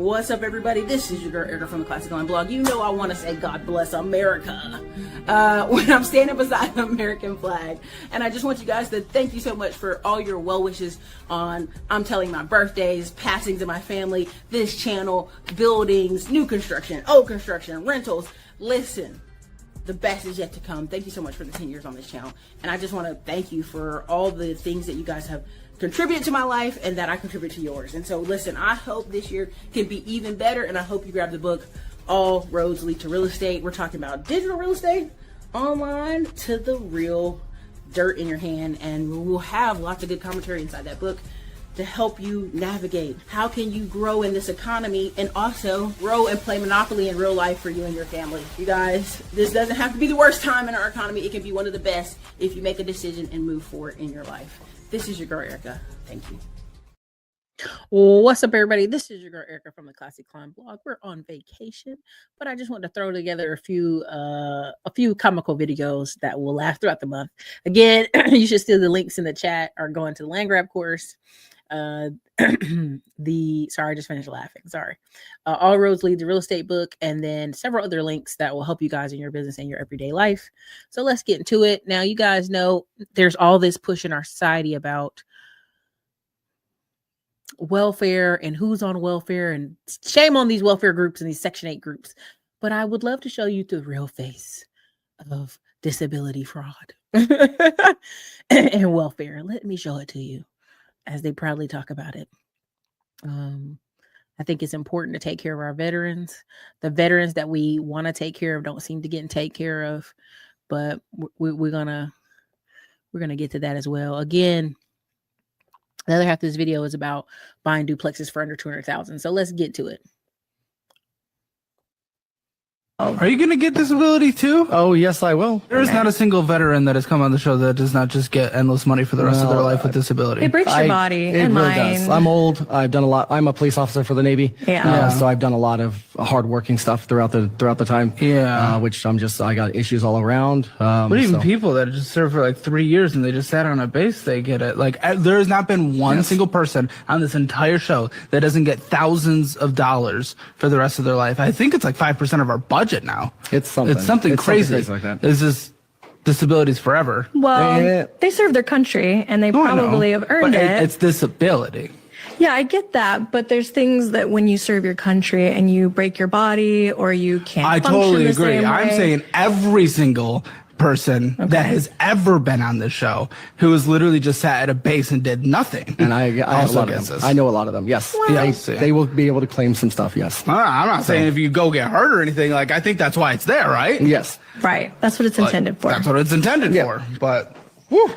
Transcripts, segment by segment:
What's up, everybody? This is your girl Erica from the Classic Line blog. You know I want to say God bless America when I'm standing beside the American flag. And I just want you guys to thank you so much for all your well wishes on, I'm telling my birthdays, passings of my family, this channel, buildings, new construction, old construction, rentals. Listen, the best is yet to come. Thank you so much for the 10 years on this channel. And I just want to thank you for all the things that you guys have contributed to my life and that I contribute to yours. And so listen, I hope this year can be even better, and I hope you grab the book, All Roads Lead to Real Estate. We're talking about digital real estate, online to the real dirt in your hand, and we'll have lots of good commentary inside that book to help you navigate how can you grow in this economy and also grow and play Monopoly in real life for you and your family. You guys, this doesn't have to be the worst time in our economy. It can be one of the best if you make a decision and move forward in your life. This is your girl Erica. Thank you. What's up, everybody? This is your girl Erica from the Classic Climb blog. We're on vacation, but I just wanted to throw together a few comical videos that will last throughout the month. Again, you should see the links in the chat or go into the land grab course. Sorry, I just finished laughing. Sorry. All Roads Lead to Real Estate book, and then several other links that will help you guys in your business and your everyday life. So let's get into it. Now, you guys know there's all this push in our society about welfare and who's on welfare, and shame on these welfare groups and these Section 8 groups. But I would love to show you the real face of disability fraud and welfare. Let me show it to you as they proudly talk about it. I think it's important to take care of our veterans. The veterans that we want to take care of don't seem to get taken care of, but we're gonna get to that as well. Again, the other half of this video is about buying duplexes for under $200,000. So let's get to it. Are you going to get disability too? Oh, yes, I will. There is not a single veteran that has come on the show that does not just get endless money for the rest of their life with disability. It breaks your body and really mind. Does. I'm old. I've done a lot. I'm a police officer for the Navy. Yeah. So I've done a lot of hardworking stuff throughout the time. Yeah. Which I got issues all around. But even people that just served for like 3 years and they just sat on a base, they get it. Like there has not been one single person on this entire show that doesn't get thousands of dollars for the rest of their life. I think it's like 5% of our budget now. It's something. It's something crazy. Like that. This is disabilities forever. Well, they serve their country and they probably have earned it. It's disability. Yeah, I get that. But there's things that when you serve your country and you break your body or you can't I function totally the agree. same I'm way. saying every single person that has ever been on this show who has literally just sat at a base and did nothing. And I have a lot of them. this. I know a lot of them. Yes. They will be able to claim some stuff. Yes. I'm not saying if you go get hurt or anything. Like, I think that's why it's there, right? Yes. Right. That's what it's intended for. That's what it's intended for. But, whew,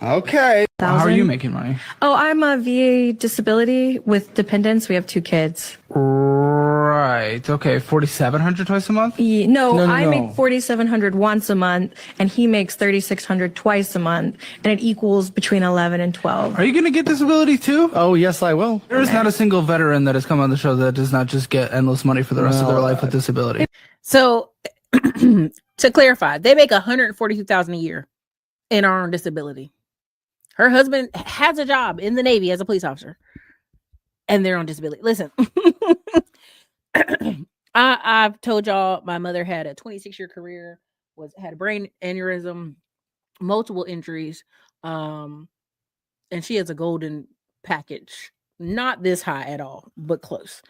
okay. How are you making money? Oh, I'm a VA disability with dependents. We have 2 kids. Right. Okay. 4,700 twice a month? No, I no. make 4,700 once a month, and he makes 3,600 twice a month, and it equals between 11 and 12. Are you going to get disability too? Oh, yes, I will. There is not a single veteran that has come on the show that does not just get endless money for the rest of their life with disability. So to clarify, they make $142,000 a year and are on disability. Her husband has a job in the Navy as a police officer, and they're on disability. Listen, I've told y'all my mother had a 26-year career, had a brain aneurysm, multiple injuries, and she has a golden package. Not this high at all, but close.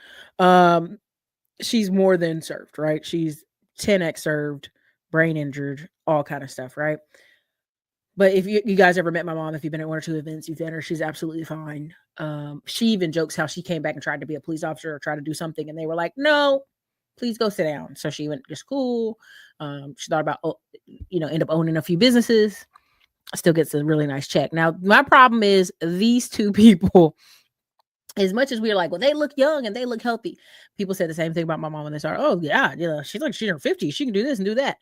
She's more than served, right? She's 10x served, brain injured, all kind of stuff, right? But if you guys ever met my mom, if you've been at 1 or 2 events, you've met her, she's absolutely fine. She even jokes how she came back and tried to be a police officer or try to do something, and they were like, no, please go sit down. So she went to school. She thought about, end up owning a few businesses, still gets a really nice check. Now, my problem is these 2 people, as much as we're like, well, they look young and they look healthy. People said the same thing about my mom when they started. Oh, yeah, she's in her 50s. She can do this and do that.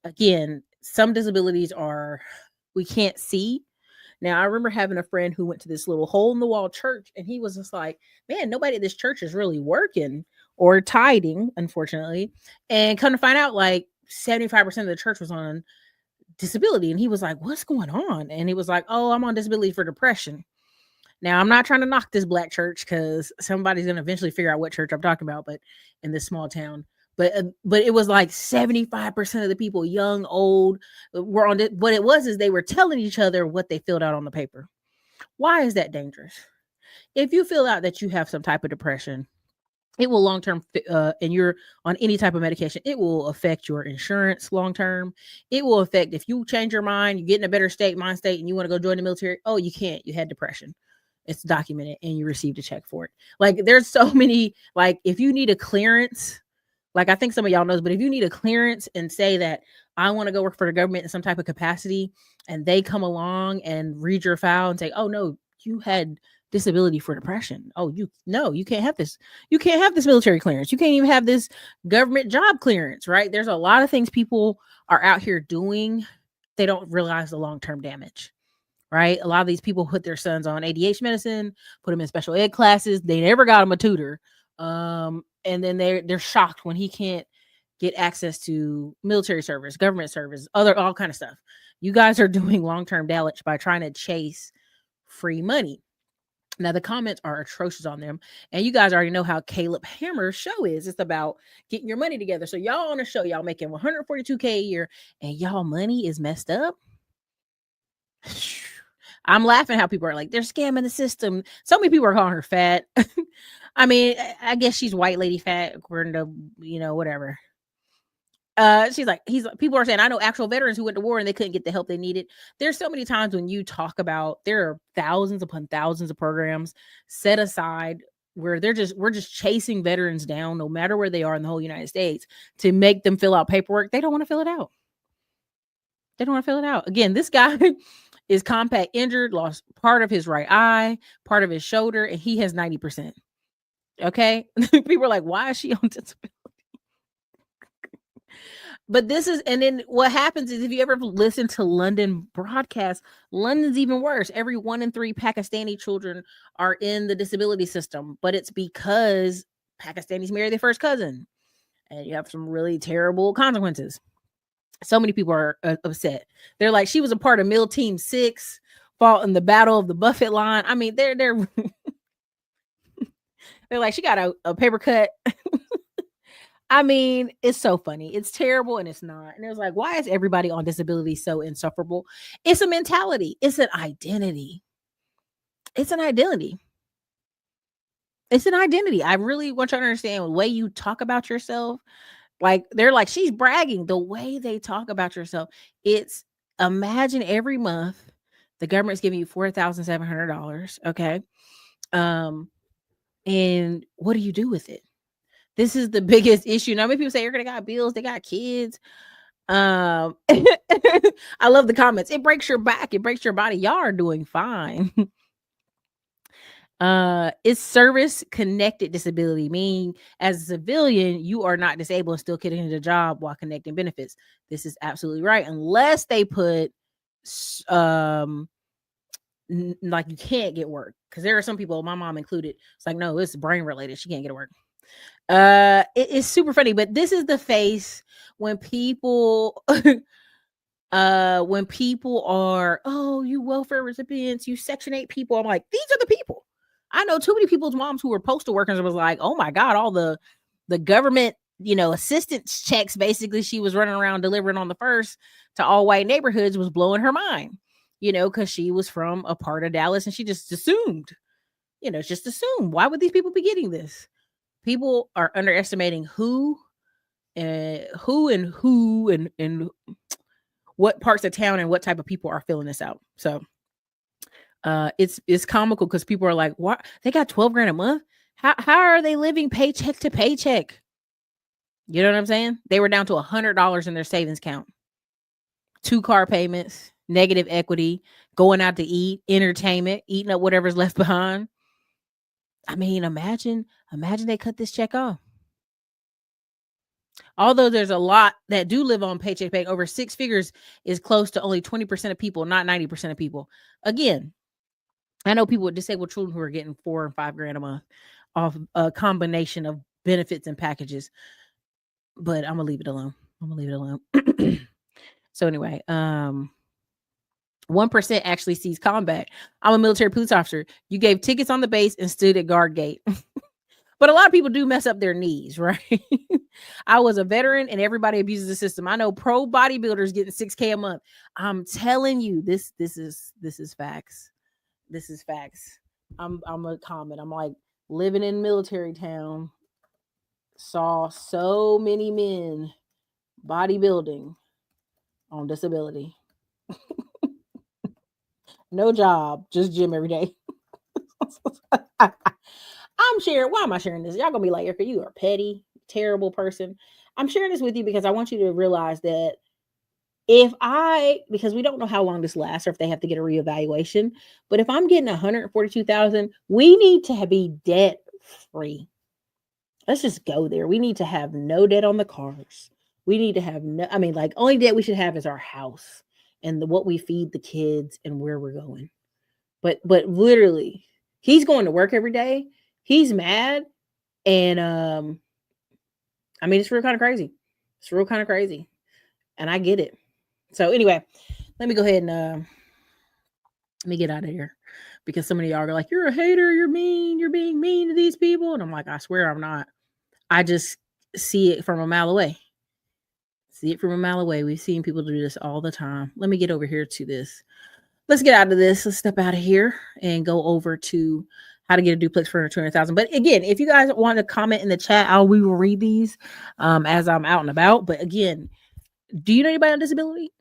Again, some disabilities we can't see. Now, I remember having a friend who went to this little hole in the wall church, and he was just like, man, nobody at this church is really working or tithing, unfortunately. And come to find out, like 75% of the church was on disability. And he was like, what's going on? And he was like, oh, I'm on disability for depression. Now, I'm not trying to knock this black church because somebody's going to eventually figure out what church I'm talking about, but in this small town. But it was like 75% of the people, young, old, were on it. What it was is they were telling each other what they filled out on the paper. Why is that dangerous? If you fill out that you have some type of depression, it will long term, and you're on any type of medication, it will affect your insurance long term. It will affect if you change your mind, you get in a better mind state, and you want to go join the military. Oh, you can't. You had depression. It's documented, and you received a check for it. Like there's so many. Like if you need a clearance, like I think some of y'all knows, but if you need a clearance and say that I want to go work for the government in some type of capacity, and they come along and read your file and say, "Oh no, you had disability for depression. Oh, you can't have this. You can't have this military clearance. You can't even have this government job clearance," right? There's a lot of things people are out here doing. They don't realize the long-term damage, right? A lot of these people put their sons on ADHD medicine, put them in special ed classes. They never got them a tutor. And then they're shocked when he can't get access to military service, government service, all kind of stuff. You guys are doing long-term damage by trying to chase free money. Now, the comments are atrocious on them. And you guys already know how Caleb Hammer's show is. It's about getting your money together. So y'all on a show, y'all making $142K a year, and y'all money is messed up. I'm laughing how people are like, they're scamming the system. So many people are calling her fat. I mean, I guess she's white lady fat, according to, whatever. She's like, people are saying, I know actual veterans who went to war and they couldn't get the help they needed. There's so many times when you talk about, there are thousands upon thousands of programs set aside where we're just chasing veterans down, no matter where they are in the whole United States, to make them fill out paperwork. They don't want to fill it out. They don't want to fill it out. Again, this guy is compact injured, lost part of his right eye, part of his shoulder, and he has 90%. Okay. People are like, why is she on disability? But and then what happens is if you ever listen to London broadcasts, London's even worse. Every 1 in 3 Pakistani children are in the disability system, but it's because Pakistanis marry their first cousin and you have some really terrible consequences. So many people are upset. They're like, she was a part of MIL Team 6, fought in the Battle of the Buffett Line. I mean, they're they're like, she got a paper cut. I mean, it's so funny. It's terrible and it's not. And it's like, why is everybody on disability so insufferable? It's a mentality. It's an identity. It's an identity. It's an identity. I really want you to understand the way you talk about yourself. Like, they're like, she's bragging. The way they talk about yourself. It's, imagine every month the government's giving you $4,700. Okay. And what do you do with it? This is the biggest issue. Now, many people say you're gonna got bills, they got kids. I love the comments. It breaks your back, it breaks your body. Y'all are doing fine. It's service connected disability, meaning as a civilian, you are not disabled and still getting the job while connecting benefits. This is absolutely right, unless they put like you can't get work, because there are some people, my mom included, it's like, no, it's brain related, she can't get to work. It is super funny, but this is the face when people are, oh, you welfare recipients, you Section 8 people. I'm like, these are the people. I know too many people's moms who were postal workers and was like, oh my God, all the government, assistance checks basically she was running around delivering on the first to all white neighborhoods was blowing her mind, because she was from a part of Dallas and she just assumed, why would these people be getting this? People are underestimating who and what parts of town and what type of people are filling this out. So it's comical because people are like, what? They got 12 grand a month? How are they living paycheck to paycheck? You know what I'm saying? They were down to $100 in their savings account. 2 car payments, negative equity, going out to eat, entertainment, eating up whatever's left behind. I mean, imagine they cut this check off. Although there's a lot that do live on paycheck pay, over 6 figures is close to only 20% of people, not 90% of people. Again, I know people with disabled children who are getting 4 and 5 grand a month off a combination of benefits and packages, but I'm gonna leave it alone. So anyway, 1% actually sees combat. I'm a military police officer. You gave tickets on the base and stood at guard gate. But a lot of people do mess up their knees, right? I was a veteran and everybody abuses the system. I know pro bodybuilders getting $6K a month. I'm telling you, this is facts. This is facts. I'm a comment. I'm like living in military town. Saw so many men bodybuilding on disability. No job, just gym every day. I'm sharing. Why am I sharing this? Y'all gonna be like, Erica, you are a petty, terrible person. I'm sharing this with you because I want you to realize that because we don't know how long this lasts or if they have to get a reevaluation, but if I'm getting $142,000, we need to be debt free. Let's just go there. We need to have no debt on the cars. We need to have only debt we should have is our house and what we feed the kids and where we're going. But literally, he's going to work every day. He's mad. And it's real kind of crazy. It's real kind of crazy. And I get it. So anyway, let me go ahead and let me get out of here. Because some of y'all are like, you're a hater, you're mean, you're being mean to these people. And I'm like, I swear I'm not. I just see it from a mile away. We've seen people do this all the time. Let me get over here to this. Let's get out of this. Let's step out of here and go over to how to get a duplex for $200,000. But again, if you guys want to comment in the chat, we will read these as I'm out and about. But again, do you know anybody on disability?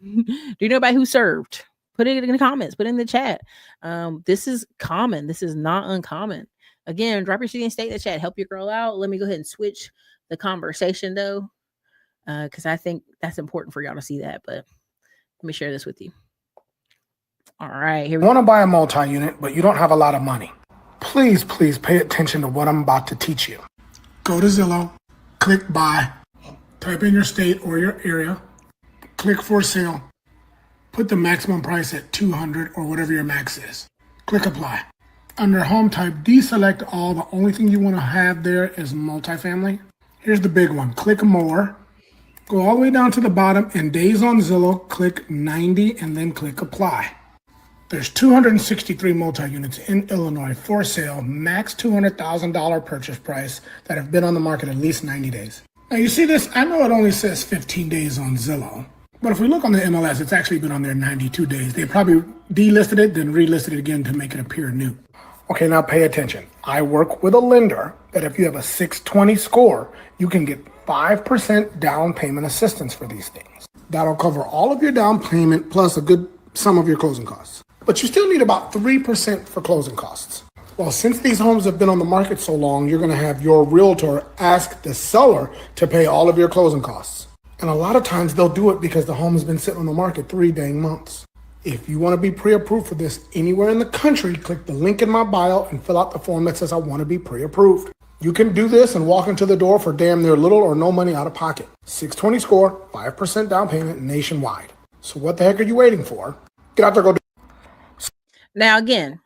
Do you know anybody who served? Put it in the comments. Put it in the chat. This is common. This is not uncommon. Again, drop your city and state in the chat. Help your girl out. Let me go ahead and switch the conversation though, because I think that's important for y'all to see that. But let me share this with you. All right, here we go. You want to buy a multi-unit, but you don't have a lot of money. Please pay attention to what I'm about to teach you. Go to Zillow, click buy, type in your state or your area, click for sale, put the maximum price at $200 or whatever your max is. Click apply. Under home type, deselect all. The only thing you want to have there is multifamily. Here's the big one. Click more. Go all the way down to the bottom and days on Zillow, click 90 and then click apply. There's 263 multi-units in Illinois for sale, max $200,000 purchase price that have been on the market at least 90 days. Now you see this, I know it only says 15 days on Zillow, but if we look on the MLS, it's actually been on there 92 days. They probably delisted it, then relisted it again to make it appear new. Okay, now pay attention. I work with a lender that if you have a 620 score, you can get 5% down payment assistance for these things. That'll cover all of your down payment plus a good sum of your closing costs. But you still need about 3% for closing costs. Well, since these homes have been on the market so long, you're gonna have your realtor ask the seller to pay all of your closing costs. And a lot of times they'll do it because the home has been sitting on the market 3 dang months. If you wanna be pre-approved for this anywhere in the country, click the link in my bio and fill out the form that says I wanna be pre-approved. You can do this and walk into the door for damn near little or no money out of pocket. 620 score, 5% down payment nationwide. So what the heck are you waiting for? Get out there, go do. Now, again,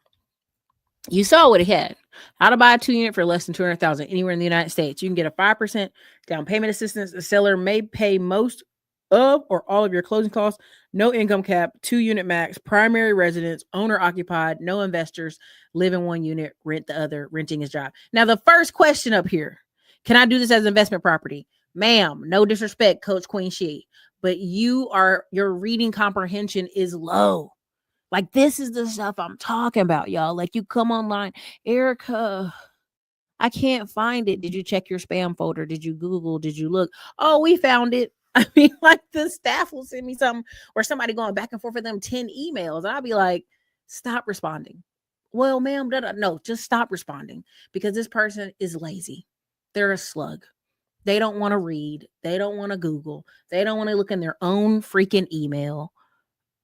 you saw what he had. How to buy a 2-unit for less than $200,000 anywhere in the United States. You can get a 5% down payment assistance. The seller may pay most of or all of your closing costs. No income cap, 2-unit max, primary residence, owner occupied, no investors, live in 1 unit, rent the other, renting his job. Now, the first question up here, can I do this as investment property? Ma'am, no disrespect, Coach Queen She, but your reading comprehension is low. Like, this is the stuff I'm talking about, y'all. Like, you come online, Erica, I can't find it. Did you check your spam folder? Did you Google? Did you look? Oh, we found it. I mean, like, the staff will send me something or somebody going back and forth with them 10 emails. And I'll be like, stop responding. Well, ma'am, no, just stop responding because this person is lazy. They're a slug. They don't want to read. They don't want to Google. They don't want to look in their own freaking email.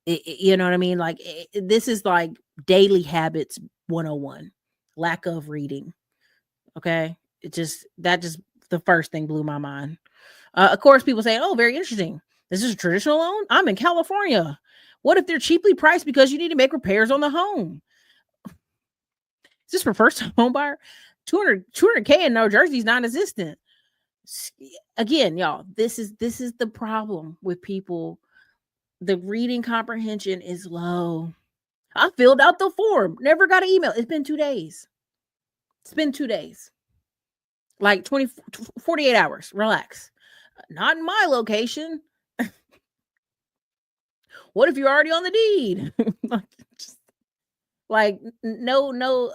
You know what I mean? Like, this is like daily habits 101, lack of reading. Okay. That just the first thing blew my mind. Of course, people say, oh, very interesting. This is a traditional loan. I'm in California. What if they're cheaply priced because you need to make repairs on the home? Is this for first home buyer? $200K in New Jersey is non-existent. Again, y'all, this is the problem with people the reading comprehension is low. I filled out the form, never got an email. It's been 2 days. It's been 2 days. Like 48 hours. Relax. Not in my location. What if you're already on the deed? No,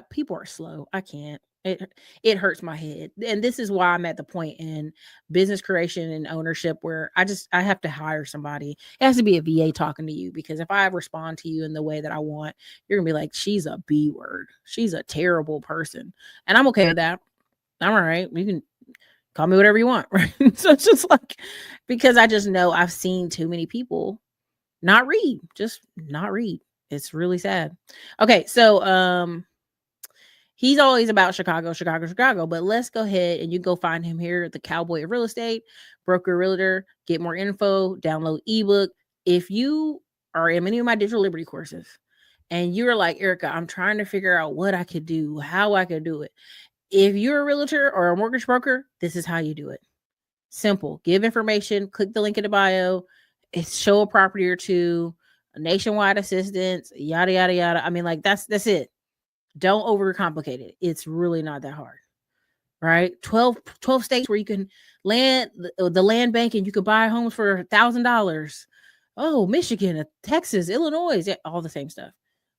people are slow. I can't. It hurts my head. And this is why I'm at the point in business creation and ownership where I have to hire somebody. It has to be a VA talking to you, because if I respond to you in the way that I want, you're gonna be like, she's a B word. She's a terrible person. And I'm okay with that. I'm all right. You can call me whatever you want. Right. So it's just like, because I just know I've seen too many people not read. It's really sad. Okay, so he's always about Chicago, but let's go ahead and you go find him here at the Cowboy of Real Estate, broker realtor, get more info, download ebook. If you are in many of my digital liberty courses and you're like, Erica, I'm trying to figure out what I could do, how I could do it. If you're a realtor or a mortgage broker, this is how you do it. Simple. Give information, click the link in the bio, show a property or two, nationwide assistance, yada, yada, yada. I mean, like that's it. Don't overcomplicate it. It's really not that hard, right? 12 states where you can land the land bank and you can buy homes for $1,000. Oh, Michigan, Texas, Illinois, all the same stuff.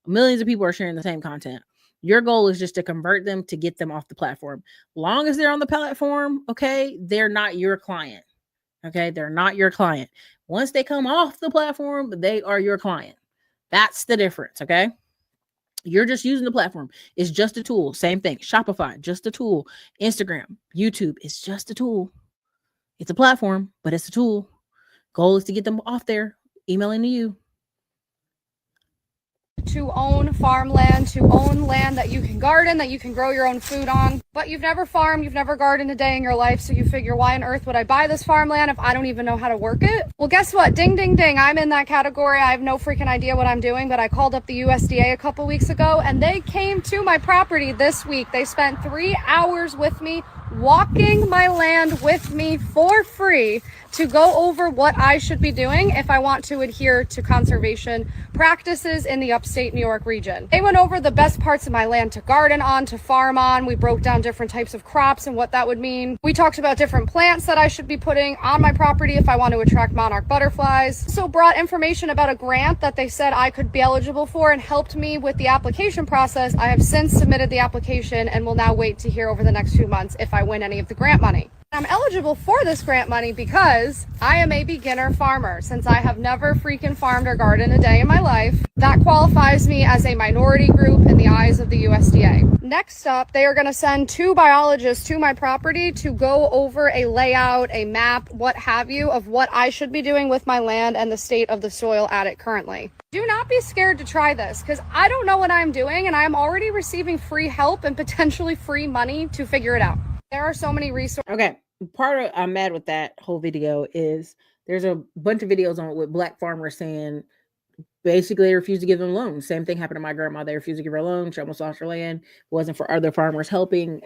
Millions of people are sharing the same content. Your goal is just to convert them, to get them off the platform. Long as they're on the platform, okay, they're not your client. Okay, they're not your client. Once they come off the platform, they are your client. That's the difference, okay? You're just using the platform. It's just a tool. Same thing. Shopify, just a tool. Instagram, YouTube, it's just a tool. It's a platform, but it's a tool. Goal is to get them off there, emailing to you. To own farmland, to own land that you can garden, that you can grow your own food on. But you've never farmed, you've never gardened a day in your life, so you figure, why on earth would I buy this farmland if I don't even know how to work it? Well, guess what? Ding, ding, ding. I'm in that category. I have no freaking idea what I'm doing, but I called up the USDA a couple weeks ago, and they came to my property this week. They spent 3 hours with me, walking my land with me for free, to go over what I should be doing if I want to adhere to conservation practices in the upstate New York region. They went over the best parts of my land to garden on, to farm on. We broke down different types of crops and what that would mean. We talked about different plants that I should be putting on my property if I want to attract monarch butterflies. Also brought information about a grant that they said I could be eligible for and helped me with the application process. I have since submitted the application and will now wait to hear over the next few months if I win any of the grant money. I'm eligible for this grant money because I am a beginner farmer. Since I have never freaking farmed or gardened a day in my life, that qualifies me as a minority group in the eyes of the USDA. Next up, they are going to send 2 biologists to my property to go over a layout, a map, what have you, of what I should be doing with my land and the state of the soil at it currently. Do not be scared to try this, because I don't know what I'm doing and I'm already receiving free help and potentially free money to figure it out. There are so many resources. Okay. Part of I'm mad with that whole video is there's a bunch of videos on it with black farmers saying basically they refuse to give them loans. Same thing happened to my grandma. They refused to give her a loan. She almost lost her land. If it wasn't for other farmers helping,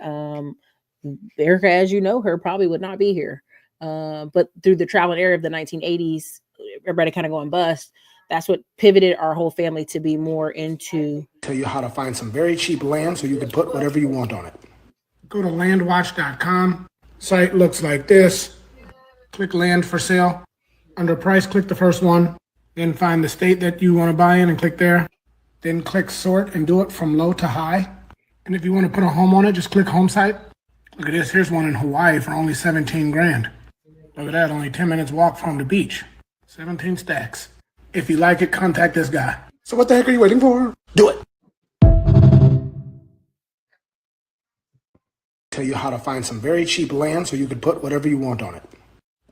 Erica, as you know, her probably would not be here. But through the trial and error of the 1980s, everybody kind of going bust. That's what pivoted our whole family to be more into. Tell you how to find some very cheap land so you can put whatever you want on it. Go to landwatch.com. Site looks like this. Click land for sale. Under price, click the first one. Then find the state that you want to buy in and click there. Then click sort and do it from low to high. And if you want to put a home on it, just click home site. Look at this. Here's one in Hawaii for only 17 grand. Look at that. Only 10 minutes walk from the beach. 17 stacks. If you like it, contact this guy. So what the heck are you waiting for? Do it. Tell you how to find some very cheap land so you can put whatever you want on it.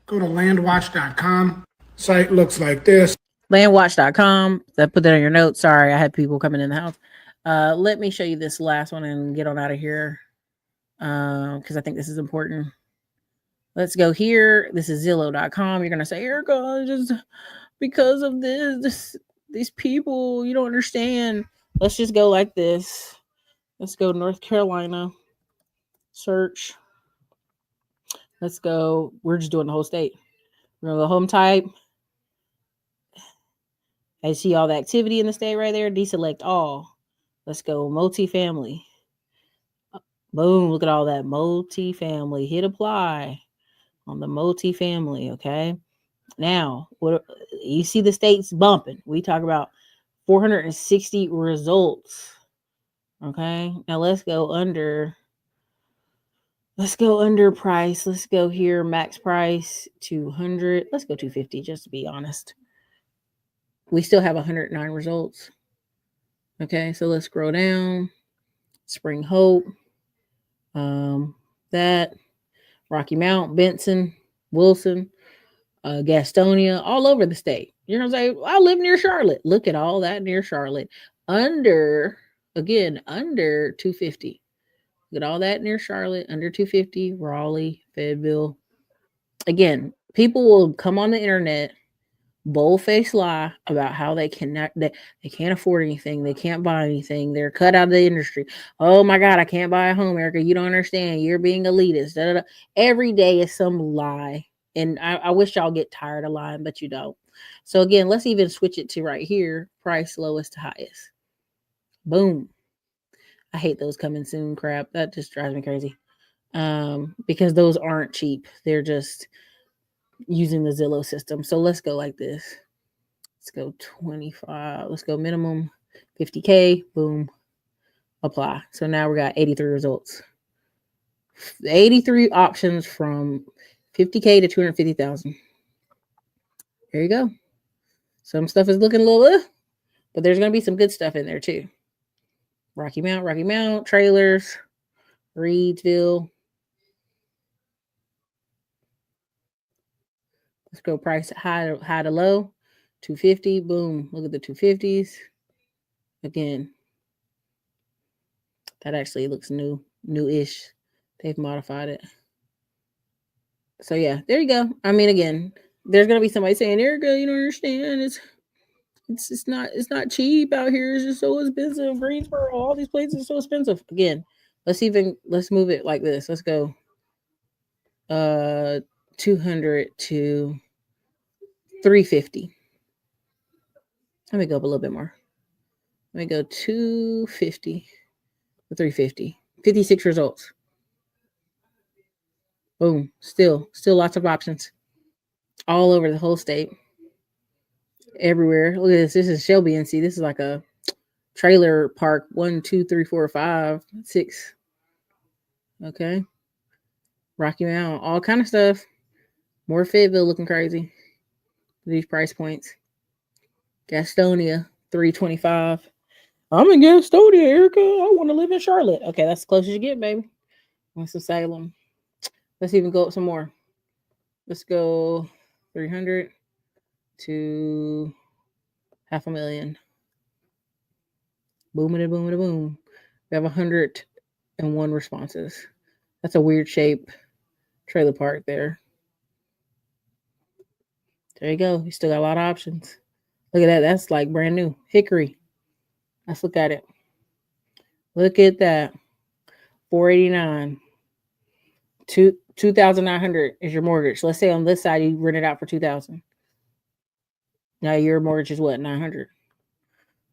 Go to landwatch.com. Site looks like this. Landwatch.com. Put that on your notes. Sorry, I had people coming in the house. Let me show you this last one and get on out of here because I think this is important. Let's go here. This is Zillow.com. You're going to say, Erica, just because of these people, you don't understand. Let's just go like this. Let's go North Carolina. Search. Let's go. We're just doing the whole state. We're going to go home type. I see all the activity in the state right there. Deselect all. Let's go multifamily. Boom, look at all that multifamily. Hit apply on the multifamily, okay? Now, what you see the states bumping. We talk about 460 results. Okay? Now let's go under price. Let's go here max price 200. Let's go 250 just to be honest. We still have 109 results. Okay, so let's scroll down. Spring Hope. That Rocky Mount, Benson, Wilson, Gastonia, all over the state. You're gonna say, I live near Charlotte. Look at all that near Charlotte. Under 250. Look at all that near Charlotte, under 250, Raleigh, Fayetteville. Again, people will come on the internet, bold-faced lie about how they can't afford anything, they can't buy anything, they're cut out of the industry. Oh my God, I can't buy a home, Erica. You don't understand. You're being elitist. Da, da, da. Every day is some lie. And I wish y'all get tired of lying, but you don't. So again, let's even switch it to right here, price lowest to highest. Boom. I hate those coming soon crap. That just drives me crazy. Because those aren't cheap. They're just using the Zillow system. So let's go like this. Let's go 25. Let's go minimum 50K. Boom. Apply. So now we got 83 results. 83 options from 50K to 250,000. There you go. Some stuff is looking a little, but there's going to be some good stuff in there too. Rocky Mount, trailers, Reedsville. Let's go price high to low, 250. Boom. Look at the 250s. Again, that actually looks new-ish. They've modified it. So yeah, there you go. I mean, again, there's gonna be somebody saying, Erica, you don't understand. It's not cheap out here. It's just so expensive. Greensboro, all these places are so expensive. Again, let's move it like this. Let's go 200 to 350. Let me go up a little bit more. Let me go 250 to 350. 56 results. Boom. Still lots of options. All over the whole state. Everywhere. Look at this. This is Shelby NC. This is like a trailer park. 1, 2, 3, 4, 5, 6. Okay. Rocky Mount. All kind of stuff. More Fayetteville looking crazy. These price points. Gastonia, 325. I'm in Gastonia, Erica. I want to live in Charlotte. Okay, that's the closest you get, baby. Winston-Salem. Let's even go up some more. Let's go 300 to 500,000. Boom. We have 101 responses. That's a weird shape trailer park there. There you go. You still got a lot of options. Look at that. That's like brand new. Hickory. Let's look at it. Look at that. 489. 2,900 is your mortgage. Let's say on this side you rent it out for 2,000. Now your mortgage is what? 900.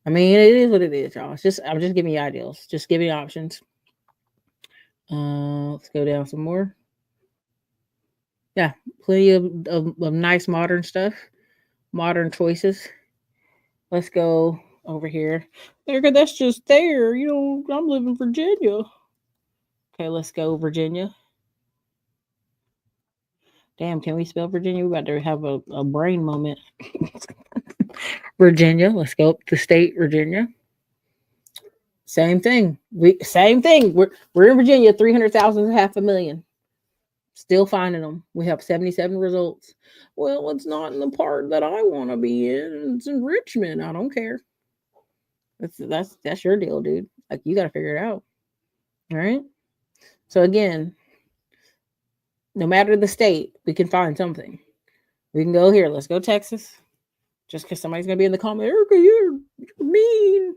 I mean, it is what it is, y'all. I'm just giving you ideals. Just giving you options. Let's go down some more. Yeah, plenty of nice modern stuff. Modern choices. Let's go over here. Erica, that's just there. I'm living in Virginia. Okay, let's go Virginia. Damn, can we spell Virginia? We're about to have a brain moment. Virginia. Let's go up to state Virginia. Same thing. We're in Virginia. 300,000 to 500,000. Still finding them. We have 77 results. Well, it's not in the part that I want to be in. It's in Richmond. I don't care. That's your deal, dude. Like, you got to figure it out. All right. So again, no matter the state, we can find something. We can go here. Let's go Texas. Just because somebody's gonna be in the comment, Erica, you're mean.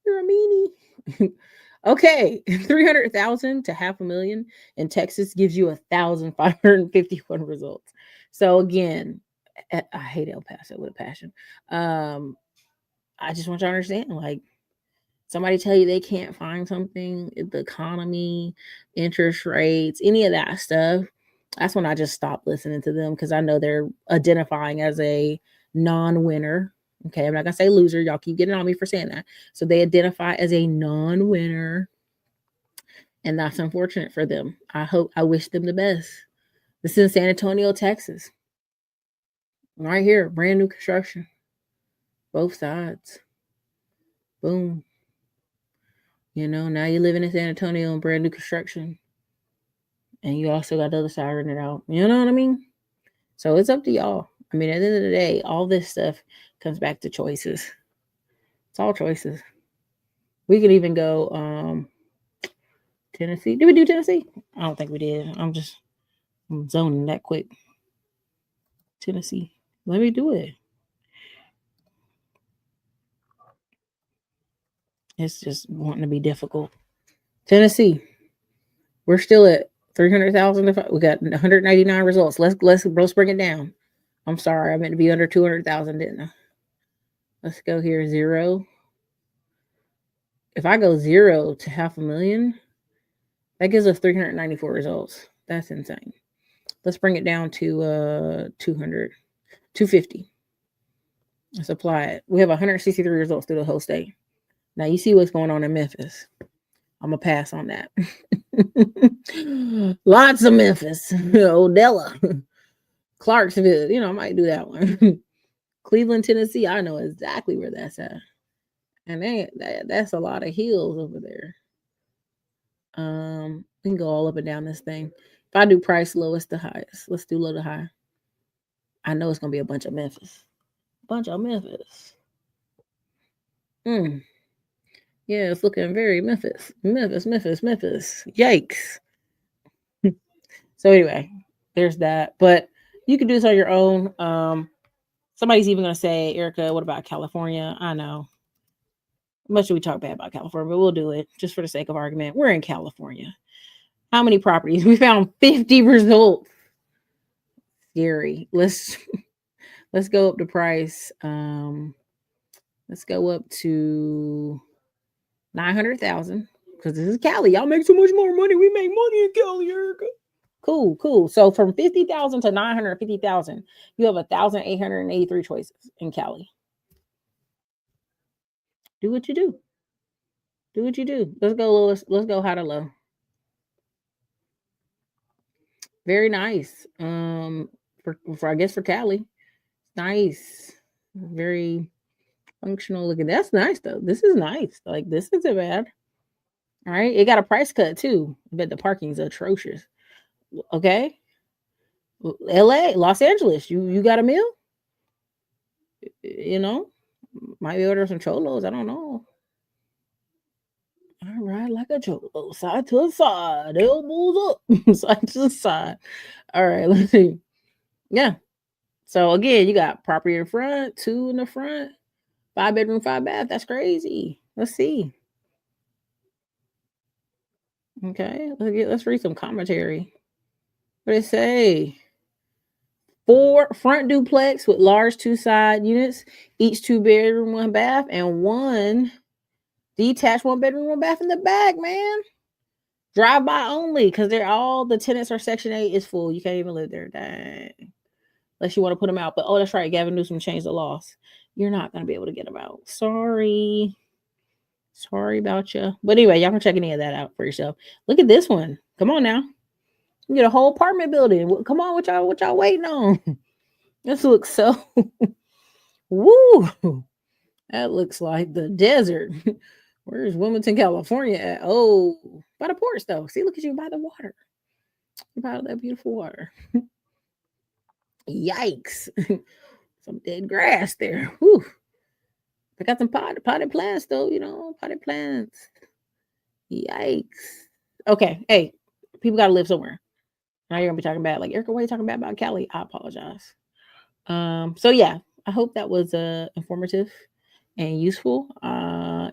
You're a meanie. Okay, 300,000 to 500,000 in Texas gives you 1,551 results. So again, I hate El Paso with a passion. I just want you to understand, like, somebody tell you they can't find something, the economy, interest rates, any of that stuff. That's when I just stopped listening to them because I know they're identifying as a non-winner. Okay, I'm not gonna say loser. Y'all keep getting on me for saying that. So they identify as a non-winner, and that's unfortunate for them. I wish them the best. This is in San Antonio, Texas. Right here, brand new construction. Both sides. Boom. You know, now you're living in San Antonio in brand new construction. And you also got the other side rented out. You know what I mean? So it's up to y'all. I mean, at the end of the day, all this stuff comes back to choices. It's all choices. We could even go Tennessee. Did we do Tennessee? I don't think we did. I'm zoning that quick. Tennessee. Let me do it. It's just wanting to be difficult. Tennessee. We're still at 300,000. We got 199 results. Let's bring it down. I'm sorry, I meant to be under 200,000, didn't I? Let's go here, 0. If I go 0 to 500,000, that gives us 394 results. That's insane. Let's bring it down to 200, 250. Let's apply it. We have 163 results through the whole state. Now you see what's going on in Memphis. I'm gonna pass on that. Lots of Memphis, Odella, Clarksville. I might do that one. Cleveland, Tennessee. I know exactly where that's at, and that's a lot of hills over there. We can go all up and down this thing. If I do price lowest to highest, let's do low to high. I know it's gonna be a bunch of Memphis. Yeah, it's looking very Memphis. Yikes. So anyway, there's that. But you can do this on your own. Somebody's even going to say, Erica, what about California? I know. Much do we talk bad about California, but we'll do it just for the sake of argument. We're in California. How many properties? We found 50 results. Scary. Let's go up the price. Let's go up to 900,000 because this is Cali. Y'all make so much more money. We make money in Cali, Erica. Cool. So from 50,000 to 950,000, you have 1,883 choices in Cali. Do what you do. Let's go low. Let's go high to low. Very nice. For Cali, nice. Very functional looking. That's nice though. This is nice. Like this isn't bad. All right. It got a price cut too, but the parking's atrocious. Okay. LA, Los Angeles, you got a meal? Might be order some cholos. I don't know. All right, like a cholo, side to side, elbows up, side to side. All right, let's see. Yeah. So again, you got property in front, 2 in the front, 5 bedroom, 5 bath. That's crazy. Let's see. Okay, let's read some commentary. What did it say? 4 front duplex with large 2 side units, each 2 bedroom, 1 bath, and 1 detached 1 bedroom, 1 bath in the back, man. Drive by only, because the tenants are Section 8 is full. You can't even live there. Dang. Unless you want to put them out. But that's right, Gavin Newsom changed the laws. You're not going to be able to get them out. Sorry about you. But anyway, y'all can check any of that out for yourself. Look at this one. Come on now. You get a whole apartment building. Come on, what y'all waiting on? This looks so woo. That looks like the desert. Where's Wilmington, California at? Oh, by the ports though. See, look at you by the water. By that beautiful water. Yikes. Some dead grass there. Whew. I got some potted plants though, potted plants. Yikes. Okay, hey, people got to live somewhere. Now you're gonna be talking about like Erica. What are you talking about Cali? I apologize. So yeah, I hope that was informative and useful.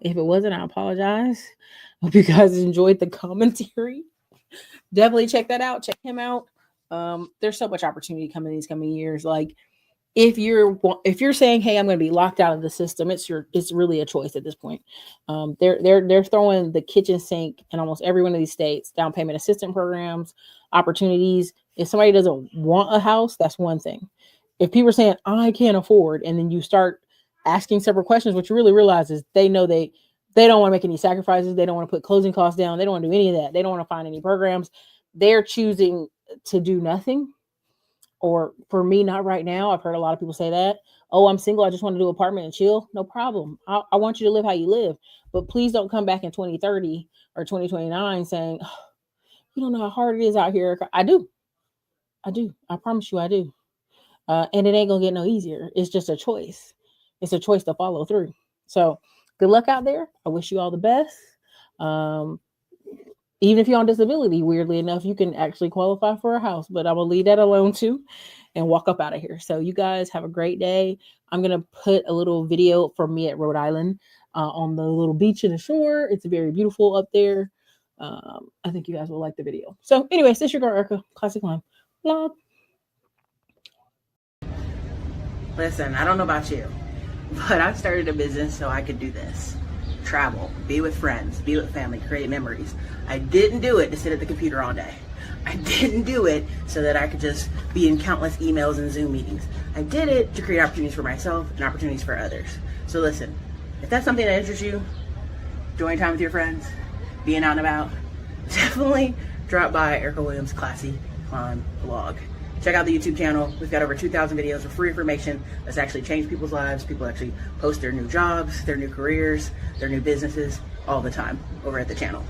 If it wasn't, I apologize. Hope you guys enjoyed the commentary. Definitely check that out. Check him out. There's so much opportunity coming these coming years. Like if you're saying, hey, I'm going to be locked out of the system, it's really a choice at this point. They're throwing the kitchen sink in almost every one of these states, down payment assistance programs, opportunities. If somebody doesn't want a house, that's one thing. If people are saying I can't afford, and then you start asking several questions, what you really realize is they know they don't want to make any sacrifices. They don't want to put closing costs down. They don't want to do any of that. They don't want to find any programs. They're choosing to do nothing. Or for me, not right now. I've heard a lot of people say that. Oh, I'm single. I just want to do an apartment and chill. No problem. I want you to live how you live. But please don't come back in 2030 or 2029 saying, oh, you don't know how hard it is out here. I do. I promise you I do. And it ain't going to get no easier. It's just a choice. It's a choice to follow through. So good luck out there. I wish you all the best. Even if you're on disability, weirdly enough, you can actually qualify for a house, but I will leave that alone too and walk up out of here. So you guys have a great day. I'm going to put a little video from me at Rhode Island on the little beach and the shore. It's very beautiful up there. I think you guys will like the video. So anyways, this is your girl, Erica, Classic Mom Vlog. Listen, I don't know about you, but I've started a business so I could do this. Travel, be with friends, be with family, create memories. I didn't do it to sit at the computer all day. I didn't do it so that I could just be in countless emails and Zoom meetings. I did it to create opportunities for myself and opportunities for others. So listen, if that's something that interests you, enjoying time with your friends, being out and about, definitely drop by Erica Williams Classy Climb Vlog. Check out the YouTube channel. We've got over 2,000 videos of free information that's actually changed people's lives. People actually post their new jobs, their new careers, their new businesses all the time over at the channel.